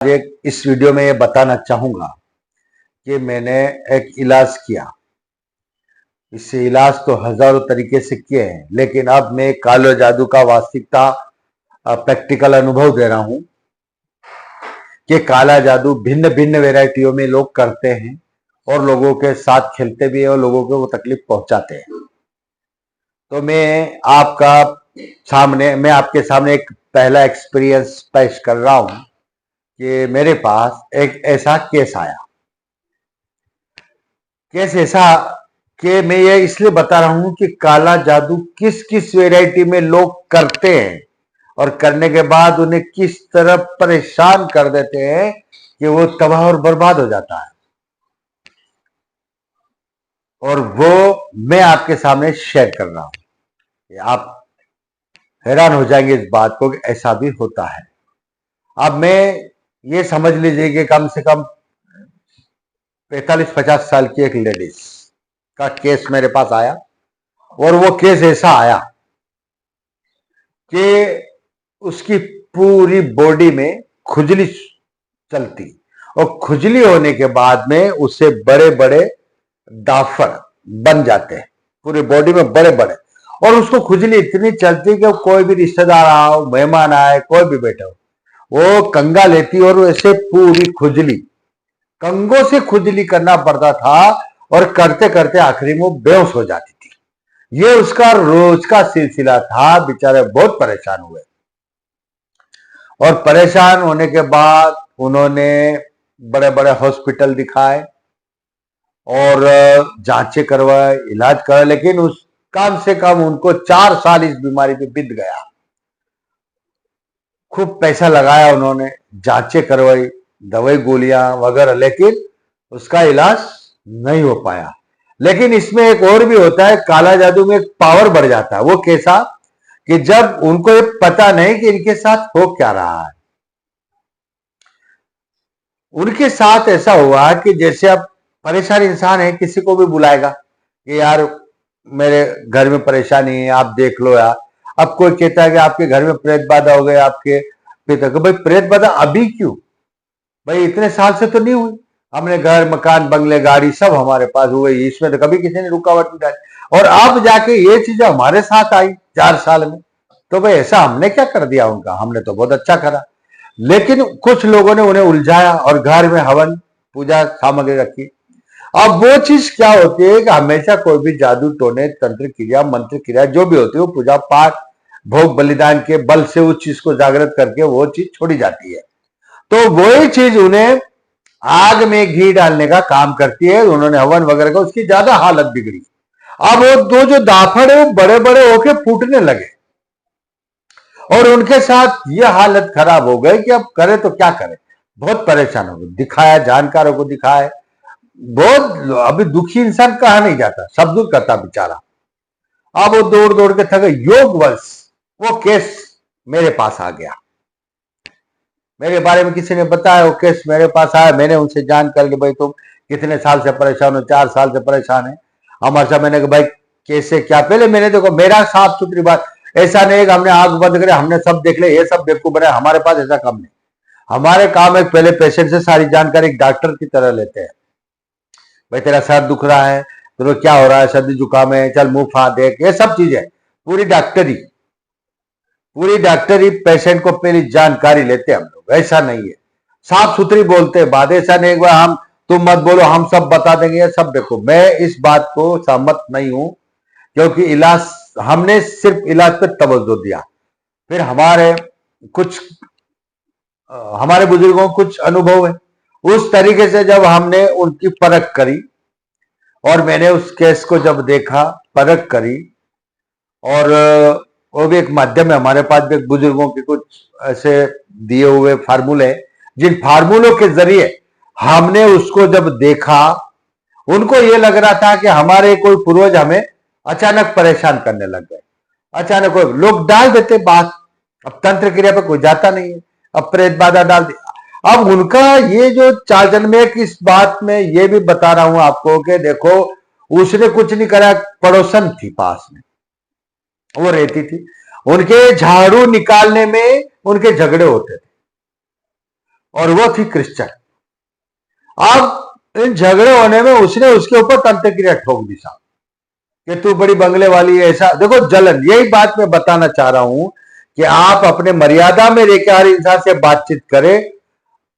एक इस वीडियो में ये बताना चाहूंगा कि मैंने एक इलाज किया। इससे इलाज तो हजारों तरीके से किए हैं, लेकिन अब मैं कालो जादू का वास्तविकता प्रैक्टिकल अनुभव दे रहा हूं कि काला जादू भिन्न भिन्न वेराइटियों में लोग करते हैं और लोगों के साथ खेलते भी है और लोगों को वो तकलीफ पहुंचाते हैं। तो मैं आपके सामने एक पहला एक्सपीरियंस पेश कर रहा हूं कि मेरे पास एक ऐसा केस आया। केस ऐसा कि मैं ये इसलिए बता रहा हूं कि काला जादू किस किस वैरायटी में लोग करते हैं और करने के बाद उन्हें किस तरह परेशान कर देते हैं कि वो तबाह और बर्बाद हो जाता है, और वो मैं आपके सामने शेयर कर रहा हूं। आप हैरान हो जाएंगे इस बात को कि ऐसा भी होता है। अब मैं ये समझ लीजिए कि कम से कम 45-50 साल की एक लेडीज का केस मेरे पास आया, और वो केस ऐसा आया कि उसकी पूरी बॉडी में खुजली चलती, और खुजली होने के बाद में उसे बड़े बड़े दाफड़ बन जाते हैं पूरी बॉडी में, बड़े बड़े। और उसको खुजली इतनी चलती कि कोई भी रिश्तेदार आओ, मेहमान आए, कोई भी बैठे हो, वो कंगा लेती और ऐसे पूरी खुजली, कंगों से खुजली करना पड़ता था, और करते करते आखिरी में वो बेहोश हो जाती थी। ये उसका रोज का सिलसिला था। बेचारे बहुत परेशान हुए, और परेशान होने के बाद उन्होंने बड़े बड़े हॉस्पिटल दिखाए और जांचें करवाए, इलाज कराए, लेकिन उस कम से कम उनको 4 साल इस बीमारी पे बीत गया। खूब पैसा लगाया उन्होंने, जांचें करवाई, दवाई गोलियां वगैरह, लेकिन उसका इलाज नहीं हो पाया। लेकिन इसमें एक और भी होता है, काला जादू में एक पावर बढ़ जाता है। वो कैसा कि जब उनको ये पता नहीं कि इनके साथ हो क्या रहा है, उनके साथ ऐसा हुआ कि जैसे अब परेशान इंसान है, किसी को भी बुलाएगा कि यार मेरे घर में परेशानी है, आप देख लो यार। अब कोई कहता है कि आपके घर में प्रेत बाधा हो गए, आपके पिता को, भाई प्रेत बाधा अभी क्यों, भाई इतने साल से तो नहीं हुई, हमने घर मकान बंगले गाड़ी सब हमारे पास हुए, इसमें तो कभी किसी ने रुकावट नहीं डाली, और अब जाके ये चीज हमारे साथ आई 4 साल में, तो भाई ऐसा हमने क्या कर दिया उनका, हमने तो बहुत अच्छा करा। लेकिन कुछ लोगों ने उन्हें उलझाया और घर में हवन पूजा सामग्री रखी। अब वो चीज क्या होती है कि हमेशा कोई भी जादू टोने तंत्र क्रिया मंत्र क्रिया जो भी होती है, वो पूजा पाठ भोग बलिदान के बल से उस चीज को जागृत करके वो चीज छोड़ी जाती है। तो वही चीज उन्हें आग में घी डालने का काम करती है। उन्होंने हवन वगैरह का, उसकी ज्यादा हालत बिगड़ी। अब वो दो जो दाफड़ है वो बड़े बड़े होके फूटने लगे, और उनके साथ ये हालत खराब हो गई कि अब करे तो क्या करे, बहुत परेशान हो गए। दिखाया, जानकारों को दिखाए, बहुत अभी दुखी इंसान कहा नहीं जाता, सब दुख करता बेचारा। अब वो दौड़ दौड़ के थके, योगवश वो केस मेरे पास आ गया। मेरे बारे में किसी ने बताया, वो केस मेरे पास आया। मैंने उनसे जान कर, भाई तुम कितने साल से परेशान हो? 4 साल से परेशान है हमारे साथ। मैंने कहा भाई कैसे क्या? पहले मैंने देखो, मेरा साफ सुथरी बात, ऐसा नहीं कि हमने आंख बंद करे हमने सब देख ले, ये सब बेवकूफ बने, हमारे पास ऐसा काम नहीं। हमारे काम है पहले पेशेंट से सारी जानकारी एक डॉक्टर की तरह लेते हैं। भाई तेरा सर दुख रहा है, तो क्या हो रहा है, सर्दी जुकाम है, चल मुंह फा देख, ये सब चीजें पूरी डॉक्टरी पेशेंट को पहली जानकारी लेते हैं हम लोग। ऐसा नहीं है, साफ सुथरी बोलते हैं बात। ऐसा नहीं एक बार हम तुम मत बोलो हम सब बता देंगे, ये सब देखो। मैं इस बात को सहमत नहीं हूं, क्योंकि इलाज, हमने सिर्फ इलाज पे तवज्जो दिया। फिर हमारे बुजुर्गों को कुछ अनुभव है, उस तरीके से जब हमने उनकी परख करी, और मैंने उस केस को जब देखा, परख करी, और वो भी एक माध्यम है हमारे पास भी, एक बुजुर्गों के कुछ ऐसे दिए हुए फार्मूले, जिन फार्मूलों के जरिए हमने उसको जब देखा, उनको ये लग रहा था कि हमारे कोई पूर्वज हमें अचानक परेशान करने लग गए। अचानक कोई लोग डाल देते बात, अब तंत्र क्रिया पे कोई जाता नहीं है, अब प्रेत बाधा डाल दी। अब उनका ये जो चाल में इस बात में ये भी बता रहा हूं आपको कि देखो, उसने कुछ नहीं करा, पड़ोसन थी पास में, वो रहती थी, उनके झाड़ू निकालने में उनके झगड़े होते थे, और वो थी क्रिश्चियन। अब इन झगड़े होने में उसने उसके ऊपर तंत्र क्रिया ठोक दी साहब कि तू बड़ी बंगले वाली है, ऐसा। देखो जलन, यही बात मैं बताना चाह रहा हूं कि आप अपने मर्यादा में रहकर हर इंसान से बातचीत करें।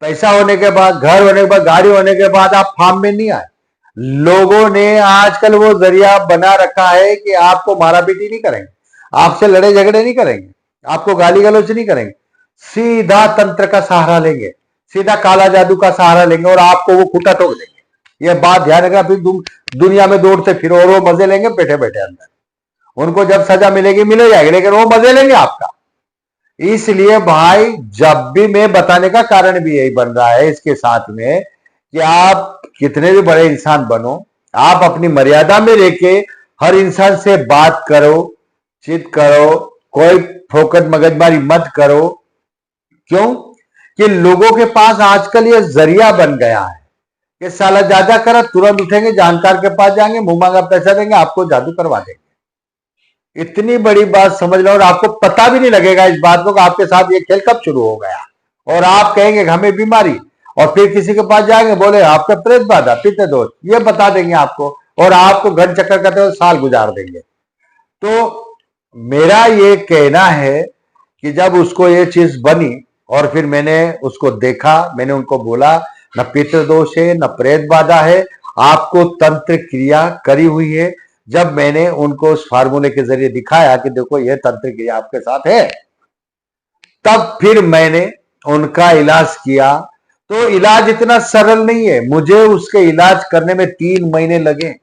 पैसा होने के बाद, घर होने के बाद, गाड़ी होने के बाद आप फार्म में नहीं आए। लोगों ने आजकल वो जरिया बना रखा है कि आपको मारा पीटी नहीं करेंगे, आपसे लड़े झगड़े नहीं करेंगे, आपको गाली गलौज नहीं करेंगे, सीधा तंत्र का सहारा लेंगे, सीधा काला जादू का सहारा लेंगे और आपको वो खुटा ठोक देंगे। ये बात ध्यान रखना। फिर दुनिया में दौड़ते फिरो और वो मजे लेंगे बैठे बैठे अंदर। उनको जब सजा मिलेगी मिले जाएगी, लेकिन वो मजे लेंगे आपका। इसलिए भाई, जब भी मैं बताने का कारण भी यही बन रहा है इसके साथ में कि आप कितने भी बड़े इंसान बनो, आप अपनी मर्यादा में रहके हर इंसान से बात करो, चित करो, कोई फोकट मगजमारी मत करो। क्यों? कि लोगों के पास आजकल ये जरिया बन गया है कि साला ज्यादा करा, तुरंत उठेंगे, जानकार के पास जाएंगे, मुंह मांगा पैसा देंगे, आपको जादू करवा देंगे। इतनी बड़ी बात समझ लो, और आपको पता भी नहीं लगेगा इस बात को कि आपके साथ ये खेल कब शुरू हो गया। और आप कहेंगे हमें बीमारी, और फिर किसी के पास जाएंगे, बोले आपका प्रेत बाधा, पित्त दोष, ये बता देंगे आपको, और आपको घन चक्कर करते हुए साल गुजार देंगे। तो मेरा ये कहना है कि जब उसको ये चीज बनी और फिर मैंने उसको देखा, मैंने उनको बोला न पितृ दोष है न प्रेत बाधा है, आपको तंत्र क्रिया करी हुई है। जब मैंने उनको उस फार्मूले के जरिए दिखाया कि देखो ये तंत्र क्रिया आपके साथ है, तब फिर मैंने उनका इलाज किया। तो इलाज इतना सरल नहीं है, मुझे उसके इलाज करने में 3 महीने लगे।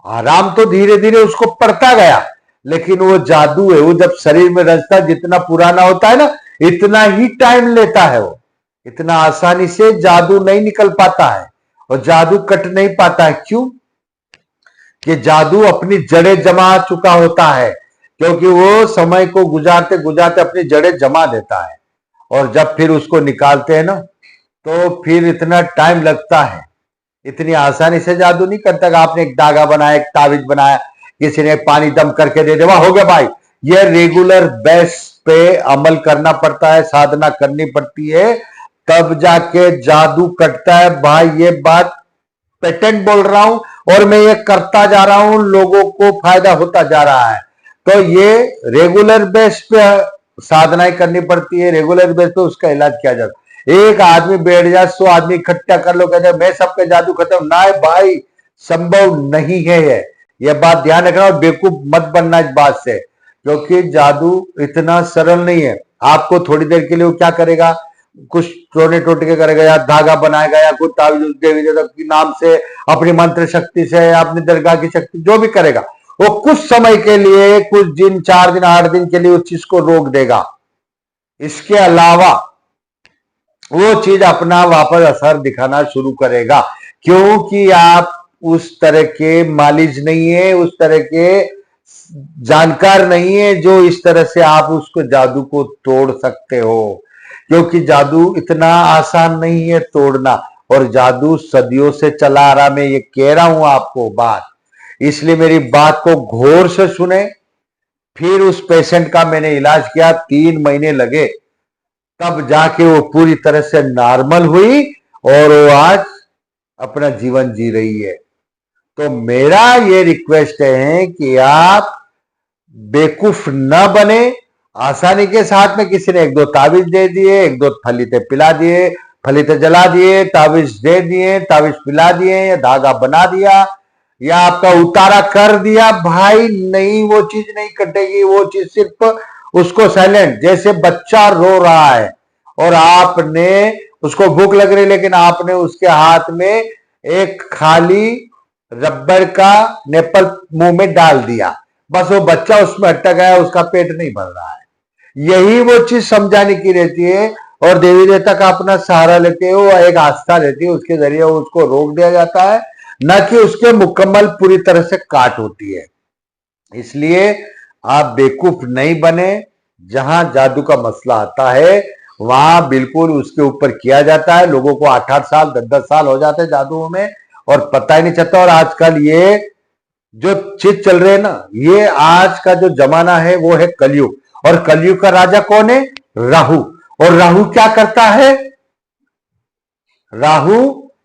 आराम तो धीरे धीरे उसको पड़ता गया, लेकिन वो जादू है, वो जब शरीर में रचता जितना पुराना होता है ना, इतना ही टाइम लेता है। वो इतना आसानी से जादू नहीं निकल पाता है और जादू कट नहीं पाता है। क्यों? कि जादू अपनी जड़ें जमा चुका होता है, क्योंकि वो समय को गुजारते गुजारते अपनी जड़ें जमा देता है। और जब फिर उसको निकालते हैं ना, तो फिर इतना टाइम लगता है। इतनी आसानी से जादू नहीं करता कि आपने एक धागा बनाया, एक ताबीज बनाया, किसी ने पानी दम करके दे दिया, हो गया भाई। ये रेगुलर बेस पे अमल करना पड़ता है, साधना करनी पड़ती है, तब जाके जादू कटता है भाई। ये बात पेटेंट बोल रहा हूं और मैं ये करता जा रहा हूं, लोगों को फायदा होता जा रहा है। तो ये रेगुलर बेस पे साधनाएं करनी पड़ती है, रेगुलर बेस पे उसका इलाज किया जाता है। एक आदमी बैठ जाए, 100 आदमी इकट्ठा कर लो, कहते मैं सबके जादू खत्म, ना भाई, संभव नहीं है ये बात ध्यान रखना। और बेवकूफ मत बनना इस बात से, क्योंकि जादू इतना सरल नहीं है। आपको थोड़ी देर के लिए वो क्या करेगा, कुछ टोने टोटके करेगा, या धागा बनाएगा, या कुछ ताबीज देवी देवता के नाम से, अपनी मंत्र शक्ति से, अपनी दरगाह की शक्ति, जो भी करेगा, वो कुछ समय के लिए, कुछ दिन, 4 दिन 8 दिन के लिए उस चीज को रोक देगा। इसके अलावा वो चीज अपना वापस असर दिखाना शुरू करेगा, क्योंकि आप उस तरह के मालिज नहीं है, उस तरह के जानकार नहीं है जो इस तरह से आप उसको जादू को तोड़ सकते हो। क्योंकि जादू इतना आसान नहीं है तोड़ना, और जादू सदियों से चला आ रहा। मैं ये कह रहा हूं आपको बात, इसलिए मेरी बात को गौर से सुने। फिर उस पेशेंट का मैंने इलाज किया, 3 महीने लगे, तब जाके वो पूरी तरह से नॉर्मल हुई और वो आज अपना जीवन जी रही है। तो मेरा ये रिक्वेस्ट है कि आप बेवकूफ न बने। आसानी के साथ में किसी ने 1-2 ताबीज दे दिए, 1-2 फलीते पिला दिए, फलीते जला दिए, ताबीज दे दिए, ताबीज पिला दिए, या धागा बना दिया, या आपका उतारा कर दिया, भाई नहीं, वो चीज नहीं कटेगी। वो चीज सिर्फ उसको साइलेंट, जैसे बच्चा रो रहा है और आपने उसको भूख लग रही, लेकिन आपने उसके हाथ में एक खाली रबड़ का नेपल मुंह में डाल दिया, बस वो बच्चा उसमें अटक गया, उसका पेट नहीं भर रहा है। यही वो चीज समझाने की रहती है। और देवी देवता का अपना सहारा लेते हो, एक आस्था रहती है, उसके जरिए उसको रोक दिया जाता है, न कि उसके मुकम्मल पूरी तरह से काट होती है। इसलिए आप बेवकूफ नहीं बने। जहां जादू का मसला आता है वहां बिल्कुल उसके ऊपर किया जाता है। लोगों को 8-8 साल 10-10 साल हो जाते हैं जादुओं में और पता ही नहीं चलता। और आजकल ये जो चीज चल रही है ना, ये आज का जो जमाना है वो है कलयुग। और कलयुग का राजा कौन है? राहु। और राहु क्या करता है? राहु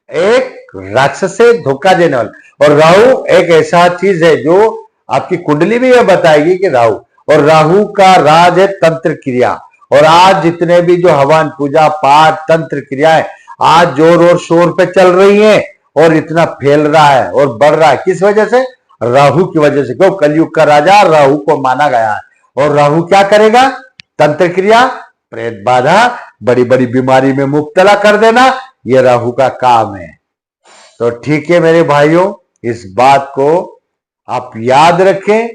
एक राक्षस से धोखा देने वाला, और राहु एक ऐसा चीज है जो आपकी कुंडली भी यह बताएगी कि राहु, और राहु का राज है तंत्र क्रिया। और आज जितने भी जो हवन पूजा पाठ तंत्र क्रियाएं आज जोर और शोर पे चल रही हैं और इतना फैल रहा है और बढ़ रहा है, किस वजह से? राहु की वजह से। क्यों? कलयुग का राजा राहु को माना गया है। और राहु क्या करेगा? तंत्र क्रिया, प्रेत बाधा, बड़ी बड़ी बीमारी में मुब्तला कर देना, यह राहु का काम है। तो ठीक है मेरे भाइयों, इस बात को आप याद रखें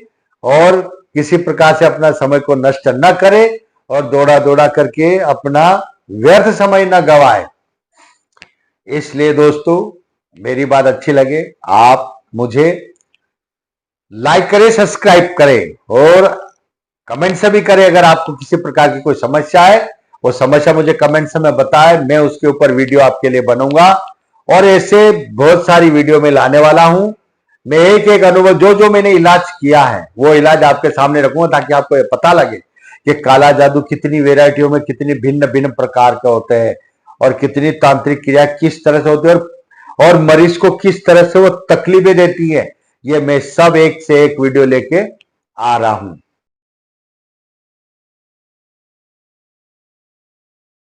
और किसी प्रकार से अपना समय को नष्ट न करें और दौड़ा दौड़ा करके अपना व्यर्थ समय न गवाए। इसलिए दोस्तों, मेरी बात अच्छी लगे आप मुझे लाइक करें, सब्सक्राइब करें और कमेंट से भी करें। अगर आपको किसी प्रकार की कोई समस्या है, वो समस्या मुझे कमेंट से में बताएं, मैं उसके ऊपर वीडियो आपके लिए बनाऊंगा। और ऐसे बहुत सारी वीडियो में लाने वाला हूं। मैं एक एक अनुभव जो मैंने इलाज किया है वो इलाज आपके सामने रखूंगा, ताकि आपको ये पता लगे कि काला जादू कितनी वेराइटियों में, कितनी भिन्न भिन्न प्रकार के होते हैं और कितनी तांत्रिक क्रिया किस तरह से होती है और मरीज को किस तरह से वो तकलीफें देती है। ये मैं सब एक से एक वीडियो लेके आ रहा हूं।